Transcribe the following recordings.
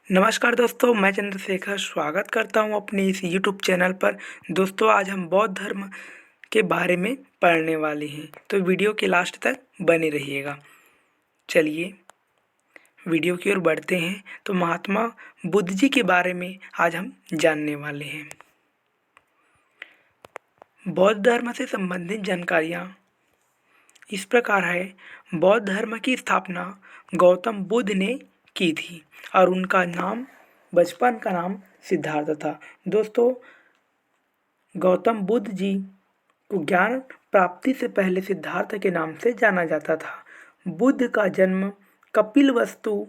नमस्कार दोस्तों, मैं चंद्रशेखर स्वागत करता हूं अपने इस यूट्यूब चैनल पर। दोस्तों, आज हम बौद्ध धर्म के बारे में पढ़ने वाले हैं, तो वीडियो के लास्ट तक बने रहिएगा। चलिए वीडियो की ओर बढ़ते हैं। तो महात्मा बुद्ध जी के बारे में आज हम जानने वाले हैं। बौद्ध धर्म से संबंधित जानकारियाँ इस प्रकार है। बौद्ध धर्म की स्थापना गौतम बुद्ध ने की थी और उनका नाम बचपन का नाम सिद्धार्थ था। दोस्तों, गौतम बुद्ध जी को ज्ञान प्राप्ति से पहले सिद्धार्थ के नाम से जाना जाता था। बुद्ध का जन्म कपिलवस्तु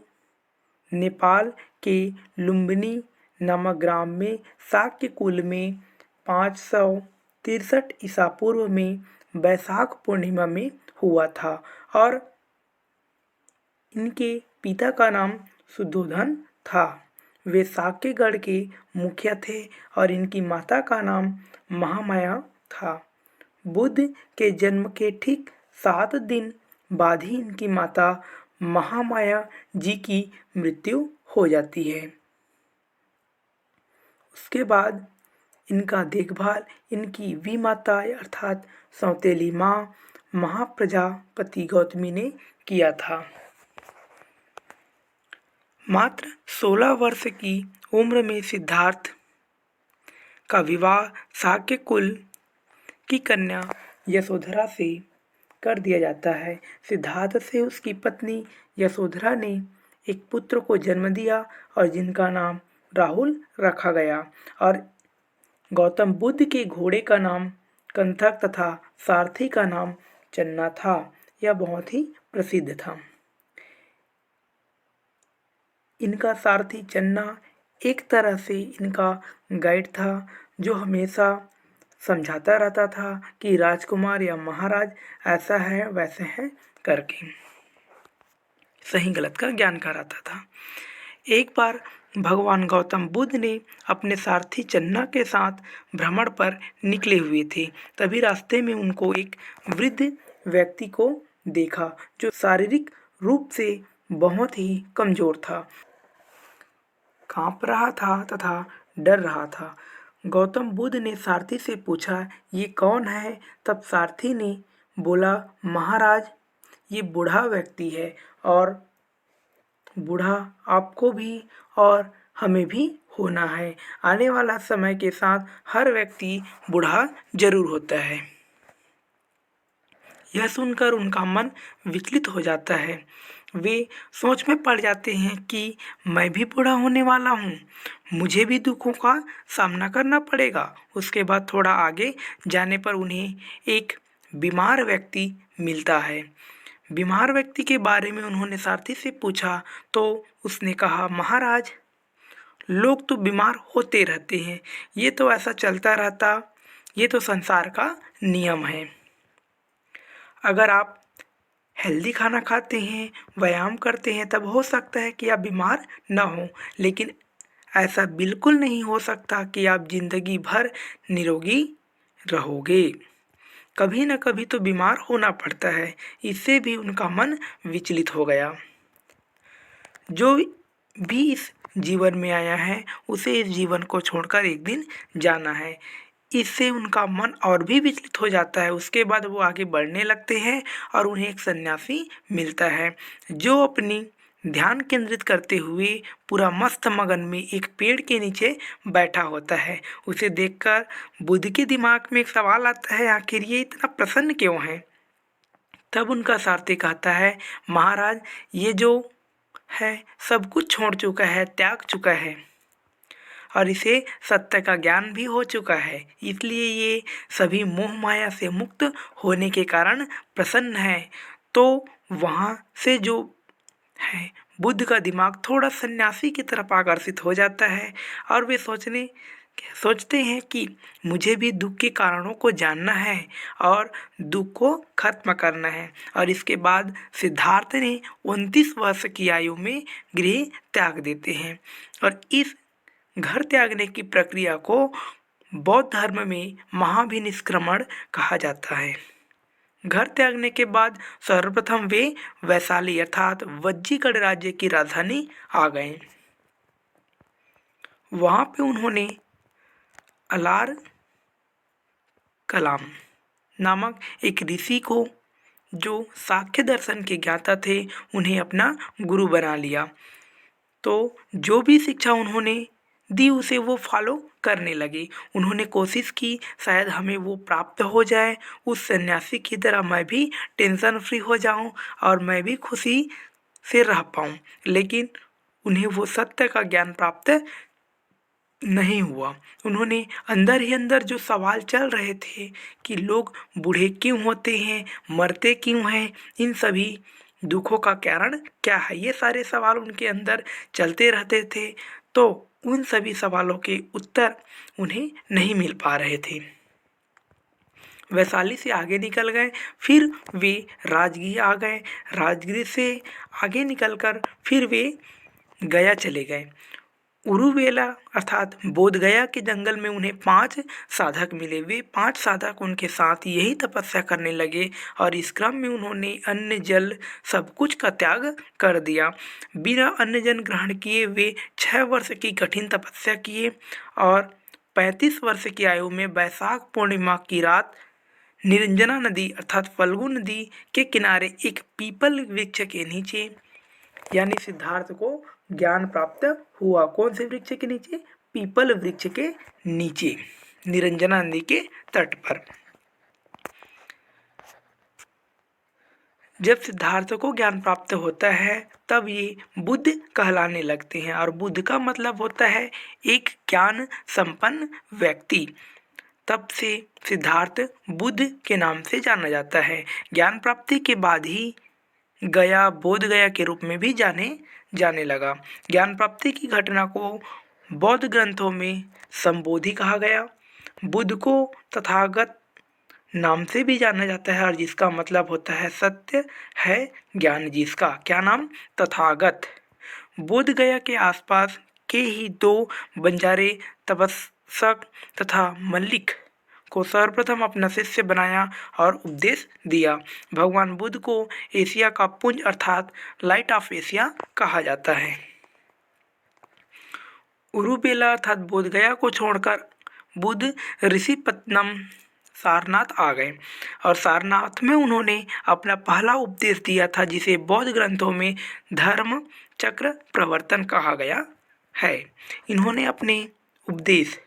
नेपाल के लुम्बिनी नामक ग्राम में शाक्य कुल में 563 ईसा पूर्व में वैशाख पूर्णिमा में हुआ था और इनके पिता का नाम शुद्धोधन था। वे साक्यगढ़ के मुखिया थे और इनकी माता का नाम महामाया था। बुद्ध के जन्म के ठीक 7 दिन बाद ही इनकी माता महामाया जी की मृत्यु हो जाती है। उसके बाद इनका देखभाल इनकी विमाता अर्थात सौतेली माँ महाप्रजापति गौतमी ने किया था। मात्र 16 वर्ष की उम्र में सिद्धार्थ का विवाह शाक्य कुल की कन्या यशोधरा से कर दिया जाता है। सिद्धार्थ से उसकी पत्नी यशोधरा ने एक पुत्र को जन्म दिया और जिनका नाम राहुल रखा गया और गौतम बुद्ध के घोड़े का नाम कंथक तथा सारथी का नाम चन्ना था। यह बहुत ही प्रसिद्ध था। इनका सारथी चन्ना एक तरह से इनका गाइड था, जो हमेशा समझाता रहता था कि राजकुमार या महाराज ऐसा है वैसे है करके सही गलत का ज्ञान कराता था। एक बार भगवान गौतम बुद्ध ने अपने सारथी चन्ना के साथ भ्रमण पर निकले हुए थे। तभी रास्ते में उनको एक वृद्ध व्यक्ति को देखा जो शारीरिक रूप से बहुत ही कमजोर था, कांप रहा था तथा डर रहा था। गौतम बुद्ध ने सारथी से पूछा, ये कौन है? तब सारथी ने बोला, महाराज, ये बूढ़ा व्यक्ति है और बूढ़ा आपको भी और हमें भी होना है। आने वाला समय के साथ हर व्यक्ति बूढ़ा जरूर होता है। यह सुनकर उनका मन विचलित हो जाता है। वे सोच में पड़ जाते हैं कि मैं भी बूढ़ा होने वाला हूँ, मुझे भी दुखों का सामना करना पड़ेगा। उसके बाद थोड़ा आगे जाने पर उन्हें एक बीमार व्यक्ति मिलता है। बीमार व्यक्ति के बारे में उन्होंने सारथी से पूछा तो उसने कहा, महाराज, लोग तो बीमार होते रहते हैं, ये तो ऐसा चलता रहता, ये तो संसार का नियम है। अगर आप हेल्दी खाना खाते हैं, व्यायाम करते हैं, तब हो सकता है कि आप बीमार ना हो, लेकिन ऐसा बिल्कुल नहीं हो सकता कि आप जिंदगी भर निरोगी रहोगे। कभी न कभी तो बीमार होना पड़ता है। इससे भी उनका मन विचलित हो गया। जो भी इस जीवन में आया है उसे इस जीवन को छोड़कर एक दिन जाना है। इससे उनका मन और भी विचलित हो जाता है। उसके बाद वो आगे बढ़ने लगते हैं और उन्हें एक सन्यासी मिलता है जो अपनी ध्यान केंद्रित करते हुए पूरा मस्त मगन में एक पेड़ के नीचे बैठा होता है। उसे देखकर बुद्ध के दिमाग में एक सवाल आता है, आखिर ये इतना प्रसन्न क्यों है? तब उनका सारथी कहता है, महाराज, ये जो है सब कुछ छोड़ चुका है, त्याग चुका है और इसे सत्य का ज्ञान भी हो चुका है, इसलिए ये सभी मोह माया से मुक्त होने के कारण प्रसन्न है। तो वहाँ से जो है बुद्ध का दिमाग थोड़ा सन्यासी की तरफ आकर्षित हो जाता है और वे सोचते हैं कि मुझे भी दुख के कारणों को जानना है और दुख को खत्म करना है। और इसके बाद सिद्धार्थ ने 29 वर्ष की आयु में गृह त्याग देते हैं और इस घर त्यागने की प्रक्रिया को बौद्ध धर्म में महाभिनिष्क्रमण कहा जाता है। घर त्यागने के बाद सर्वप्रथम वे वैशाली अर्थात वज्जीगढ़ राज्य की राजधानी आ गए। वहाँ पे उन्होंने अलार कलाम नामक एक ऋषि को, जो सांख्य दर्शन के ज्ञाता थे, उन्हें अपना गुरु बना लिया। तो जो भी शिक्षा उन्होंने दी उसे वो फॉलो करने लगे। उन्होंने कोशिश की शायद हमें वो प्राप्त हो जाए, उस सन्यासी की तरह मैं भी टेंशन फ्री हो जाऊं और मैं भी खुशी से रह पाऊं। लेकिन उन्हें वो सत्य का ज्ञान प्राप्त नहीं हुआ। उन्होंने अंदर ही अंदर जो सवाल चल रहे थे कि लोग बूढ़े क्यों होते हैं, मरते क्यों हैं, इन सभी दुखों का कारण क्या है, ये सारे सवाल उनके अंदर चलते रहते थे। तो उन सभी सवालों के उत्तर उन्हें नहीं मिल पा रहे थे। वैशाली से आगे निकल गए, फिर वे राजगीर आ गए। राजगीर से आगे निकलकर फिर वे गया चले गए। उरुवेला अर्थात बोध गया के जंगल में उन्हें 5 साधक मिले। वे 5 साधक उनके साथ यही तपस्या करने लगे और इस क्रम में उन्होंने अन्न जल सब कुछ का त्याग कर दिया। बिना अन्न जल ग्रहण किए वे 6 वर्ष की कठिन तपस्या किए और 35 वर्ष की आयु में बैसाख पूर्णिमा की रात निरंजना नदी अर्थात फल्गु नदी के किनारे एक पीपल वृक्ष के नीचे यानी सिद्धार्थ को ज्ञान प्राप्त हुआ। कौन से वृक्ष के नीचे? पीपल वृक्ष के नीचे, निरंजना नदी के तट पर। जब सिद्धार्थ को ज्ञान प्राप्त होता है तब ये बुद्ध कहलाने लगते हैं और बुद्ध का मतलब होता है एक ज्ञान संपन्न व्यक्ति। तब से सिद्धार्थ बुद्ध के नाम से जाना जाता है। ज्ञान प्राप्ति के बाद ही गया बोध गया के रूप में भी जाने लगा। ज्ञान प्राप्ति की घटना को बौद्ध ग्रंथों में संबोधि कहा गया। बुद्ध को तथागत नाम से भी जाना जाता है और जिसका मतलब होता है सत्य है ज्ञान जिसका। क्या नाम? तथागत। बोध गया के आसपास के ही 2 बंजारे तपस्क तथा मल्लिक को सर्वप्रथम अपना शिष्य बनाया और उपदेश दिया। भगवान बुद्ध को एशिया का पुंज अर्थात लाइट ऑफ एशिया कहा जाता है। उरुबेला अर्थात बोध गया को छोड़कर बुद्ध ऋषिपत्तनम सारनाथ आ गए और सारनाथ में उन्होंने अपना पहला उपदेश दिया था जिसे बौद्ध ग्रंथों में धर्म चक्र प्रवर्तन कहा गया है। इन्होंने अपने उपदेश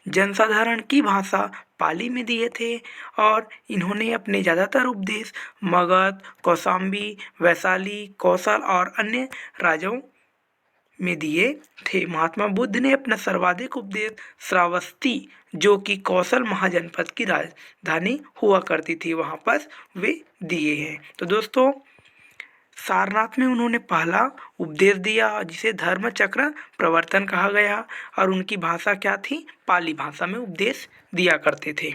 जनसाधारण की भाषा पाली में दिए थे और इन्होंने अपने ज़्यादातर उपदेश मगध, कौशाम्बी, वैशाली, कौशल और अन्य राज्यों में दिए थे। महात्मा बुद्ध ने अपना सर्वाधिक उपदेश श्रावस्ती, जो कि कौशल महाजनपद की राजधानी हुआ करती थी, वहाँ पर वे दिए हैं। तो दोस्तों, सारनाथ में उन्होंने पहला उपदेश दिया जिसे धर्म चक्र प्रवर्तन कहा गया और उनकी भाषा क्या थी? पाली भाषा में उपदेश दिया करते थे।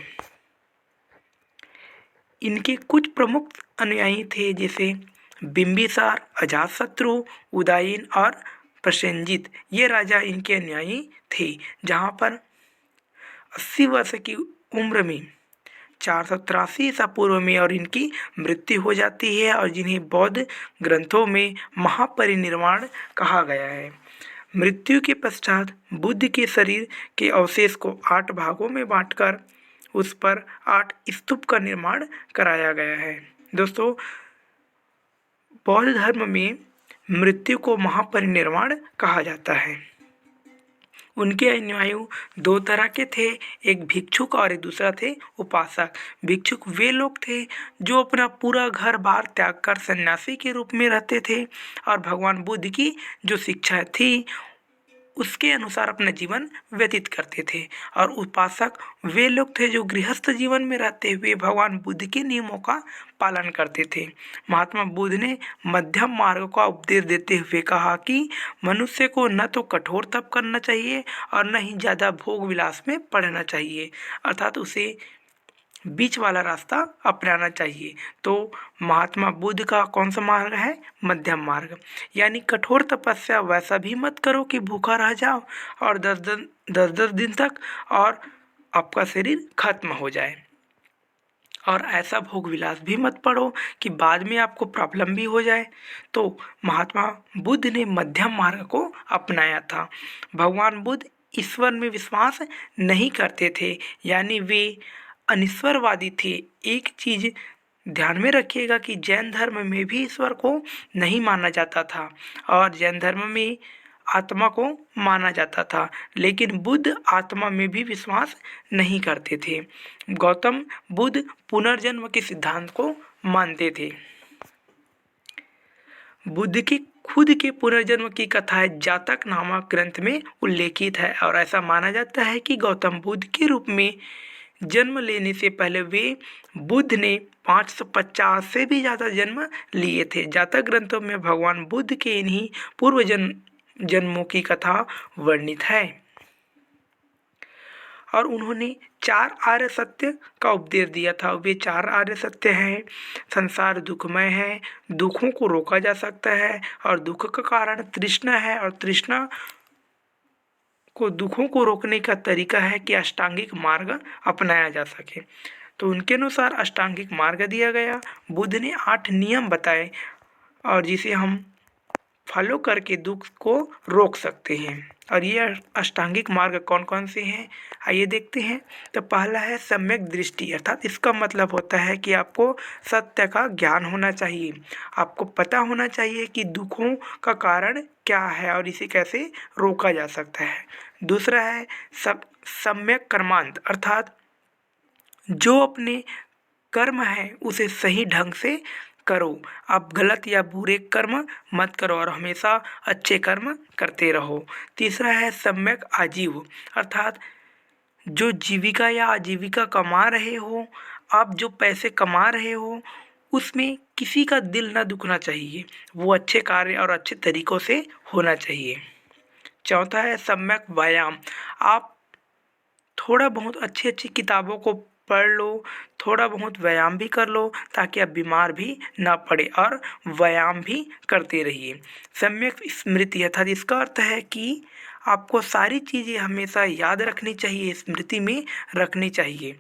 इनके कुछ प्रमुख अनुयायी थे जैसे बिंबिसार, अजातशत्रु, उदयन और प्रसेनजित। ये राजा इनके अनुयायी थे। जहाँ पर 80 वर्ष की उम्र में 483 ईसा पूर्व में और इनकी मृत्यु हो जाती है और जिन्हें बौद्ध ग्रंथों में महापरिनिर्वाण कहा गया है। मृत्यु के पश्चात बुद्ध के शरीर के अवशेष को 8 भागों में बांटकर उस पर 8 स्तूप का निर्माण कराया गया है। दोस्तों, बौद्ध धर्म में मृत्यु को महापरिनिर्वाण कहा जाता है। उनके अनुयायी 2 तरह के थे, एक भिक्षुक और एक दूसरा थे उपासक। भिक्षुक वे लोग थे जो अपना पूरा घर बार त्याग कर सन्यासी के रूप में रहते थे और भगवान बुद्ध की जो शिक्षा थी उसके अनुसार अपना जीवन व्यतीत करते थे। और उपासक वे लोग थे जो गृहस्थ जीवन में रहते हुए भगवान बुद्ध के नियमों का पालन करते थे। महात्मा बुद्ध ने मध्यम मार्ग का उपदेश देते हुए कहा कि मनुष्य को न तो कठोर तप करना चाहिए और न ही ज़्यादा भोग विलास में पड़ना चाहिए, अर्थात उसे बीच वाला रास्ता अपनाना चाहिए। तो महात्मा बुद्ध का कौन सा मार्ग है? मध्यम मार्ग। यानी कठोर तपस्या वैसा भी मत करो कि भूखा रह जाओ और 10 दिन तक और आपका शरीर खत्म हो जाए, और ऐसा भोग विलास भी मत पड़ो कि बाद में आपको प्रॉब्लम भी हो जाए। तो महात्मा बुद्ध ने मध्यम मार्ग को अपनाया था। भगवान बुद्ध ईश्वर में विश्वास नहीं करते थे, यानी वे अनिश्वरवादी थे। एक चीज़ ध्यान में रखिएगा कि जैन धर्म में भी ईश्वर को नहीं माना जाता था और जैन धर्म में आत्मा को माना जाता था, लेकिन बुद्ध आत्मा में भी विश्वास नहीं करते थे। गौतम बुद्ध पुनर्जन्म के सिद्धांत को मानते थे। बुद्ध की खुद के पुनर्जन्म की कथाएं जातक नामक ग्रंथ में उल्लेखित है और ऐसा माना जाता है कि गौतम बुद्ध के रूप में जन्म लेने से पहले वे बुद्ध ने 550 से भी ज़्यादा जन्म लिए थे। जातक ग्रंथों में भगवान बुद्ध के इन्हीं पूर्व जन्मों की कथा वर्णित है और उन्होंने 4 आर्य सत्य का उपदेश दिया था। वे 4 आर्य सत्य हैं: संसार दुखमय है, दुखों को रोका जा सकता है और दुख का कारण तृष्णा है और तृष्णा को दुखों को रोकने का तरीका है कि अष्टांगिक मार्ग अपनाया जा सके। तो उनके अनुसार अष्टांगिक मार्ग दिया गया। बुद्ध ने 8 नियम बताए और जिसे हम फॉलो करके दुख को रोक सकते हैं। और ये अष्टांगिक मार्ग कौन कौन से हैं, आइए देखते हैं। तो पहला है सम्यक दृष्टि, अर्थात इसका मतलब होता है कि आपको सत्य का ज्ञान होना चाहिए, आपको पता होना चाहिए कि दुखों का कारण क्या है और इसे कैसे रोका जा सकता है। दूसरा है सम्यक कर्मांत, अर्थात जो अपने कर्म है उसे सही ढंग से करो। आप गलत या बुरे कर्म मत करो और हमेशा अच्छे कर्म करते रहो। तीसरा है सम्यक आजीव, अर्थात जो जीविका या आजीविका कमा रहे हो, आप जो पैसे कमा रहे हो उसमें किसी का दिल न दुखना चाहिए, वो अच्छे कार्य और अच्छे तरीक़ों से होना चाहिए। चौथा है सम्यक व्यायाम, आप थोड़ा बहुत अच्छी अच्छी किताबों को पढ़ लो, थोड़ा बहुत व्यायाम भी कर लो ताकि आप बीमार भी ना पड़े और व्यायाम भी करते रहिए। सम्यक स्मृति, अर्थात इसका अर्थ है कि आपको सारी चीज़ें हमेशा याद रखनी चाहिए, स्मृति में रखनी चाहिए।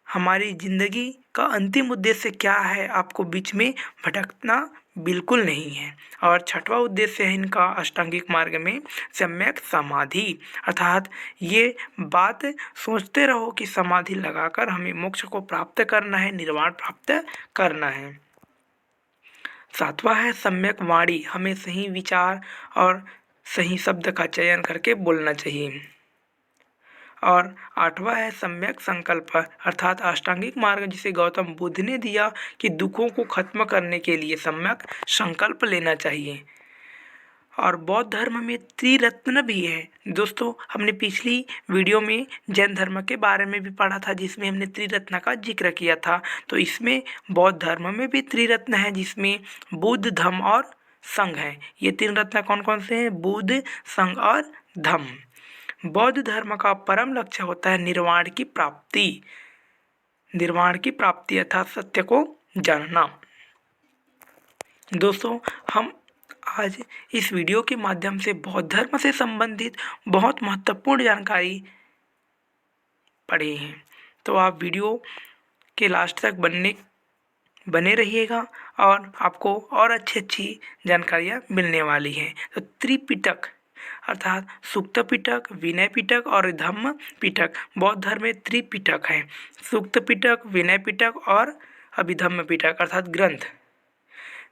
हमारी ज़िंदगी का अंतिम उद्देश्य क्या है, आपको बीच में भटकना बिल्कुल नहीं है। और छठवां उद्देश्य है इनका अष्टांगिक मार्ग में सम्यक समाधि, अर्थात ये बात सोचते रहो कि समाधि लगाकर हमें मोक्ष को प्राप्त करना है, निर्वाण प्राप्त करना है। सातवां है सम्यक वाणी, हमें सही विचार और सही शब्द का चयन करके बोलना चाहिए। और आठवां है सम्यक संकल्प, अर्थात अष्टांगिक मार्ग जिसे गौतम बुद्ध ने दिया कि दुखों को खत्म करने के लिए सम्यक संकल्प लेना चाहिए। और बौद्ध धर्म में त्रिरत्न भी है। दोस्तों, हमने पिछली वीडियो में जैन धर्म के बारे में भी पढ़ा था जिसमें हमने त्रिरत्न का जिक्र किया था। तो इसमें बौद्ध धर्म में भी त्रिरत्न है जिसमें बुद्ध, धम्म और संघ है। ये 3 रत्न कौन कौन से हैं? बुद्ध, संघ और धम्म। बौद्ध धर्म का परम लक्ष्य होता है निर्वाण की प्राप्ति, निर्वाण की प्राप्ति अर्थात सत्य को जानना। दोस्तों, हम आज इस वीडियो के माध्यम से बौद्ध धर्म से संबंधित बहुत महत्वपूर्ण जानकारी पढ़े हैं। तो आप वीडियो के लास्ट तक बने रहिएगा और आपको और अच्छी जानकारियाँ मिलने वाली हैं। तो त्रिपिटक अर्थात सूक्त पिटक, विनय पिटक और धम्म पिटक, बौद्ध धर्म में त्रिपिटक है। सूक्त पिटक, विनय पिटक और अभिधम्म पिटक अर्थात ग्रंथ।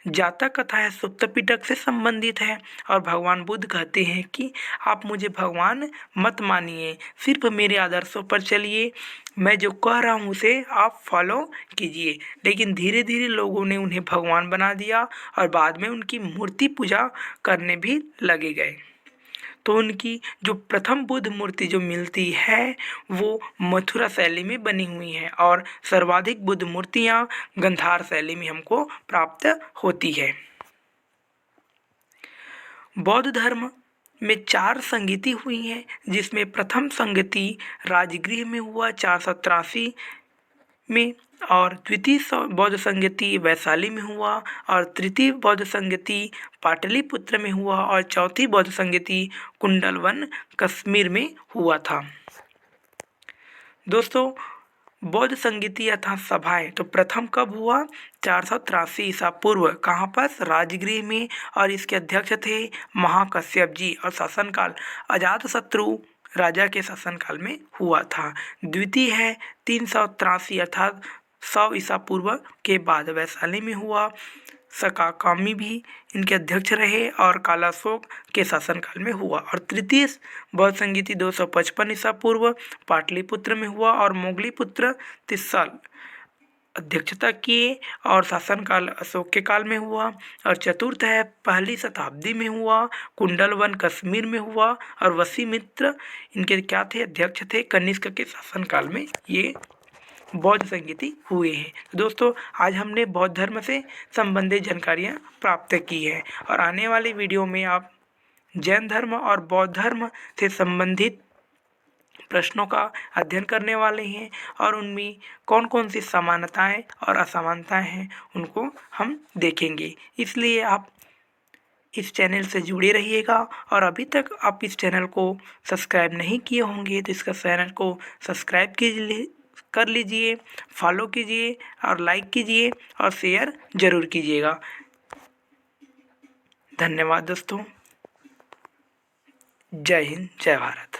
जातक कथाएं सुप्त पिटक से संबंधित है और भगवान बुद्ध कहते हैं कि आप मुझे भगवान मत मानिए, सिर्फ मेरे आदर्शों पर चलिए, मैं जो कह रहा हूँ उसे आप फॉलो कीजिए। लेकिन धीरे धीरे लोगों ने उन्हें भगवान बना दिया और बाद में उनकी मूर्ति पूजा करने भी लगे गए। तो उनकी जो प्रथम बुद्ध मूर्ति जो मिलती है वो मथुरा शैली में बनी हुई है और सर्वाधिक बुद्ध मूर्तियाँ गंधार शैली में हमको प्राप्त होती है। बौद्ध धर्म में 4 संगति हुई हैं जिसमें प्रथम संगति राजगृह में हुआ 483 में और द्वितीय बौद्ध संगति वैशाली में हुआ और तृतीय बौद्ध संगति पाटलिपुत्र में हुआ और चौथी बौद्ध संगति कुंडलवन कश्मीर में हुआ था। दोस्तों, बौद्ध संगीति अर्थात सभाएं तो प्रथम कब हुआ? 483 ईसा पूर्व। कहाँ पर? राजगृह में। और इसके अध्यक्ष थे महाकश्यप जी। और शासनकाल अजातशत्रु राजा के शासनकाल में हुआ था। द्वितीय है 383 अर्थात 100 ईसा पूर्व के बाद वैशाली में हुआ। सकाकामी भी इनके अध्यक्ष रहे और कालाशोक के शासनकाल में हुआ। और तृतीय बौद्ध संगीति 255 ईसा पूर्व पाटलिपुत्र में हुआ और मोगलीपुत्र तिस्साल अध्यक्षता किए और शासनकाल अशोक के काल में हुआ। और चतुर्थ है 1ली शताब्दी में हुआ, कुंडलवन कश्मीर में हुआ और वसीमित्र इनके क्या थे? अध्यक्ष थे। कनिष्क के शासनकाल में ये बौद्ध संगीति हुए हैं। तो दोस्तों आज हमने बौद्ध धर्म से संबंधित जानकारियाँ प्राप्त की है और आने वाली वीडियो में आप जैन धर्म और बौद्ध धर्म से संबंधित प्रश्नों का अध्ययन करने वाले हैं और उनमें कौन कौन सी समानताएं और असमानताएं हैं उनको हम देखेंगे। इसलिए आप इस चैनल से जुड़े रहिएगा और अभी तक आप इस चैनल को सब्सक्राइब नहीं किए होंगे तो इसका चैनल को सब्सक्राइब कर लीजिए, फॉलो कीजिए और लाइक कीजिए और शेयर ज़रूर कीजिएगा। धन्यवाद दोस्तों। जय हिंद, जय भारत।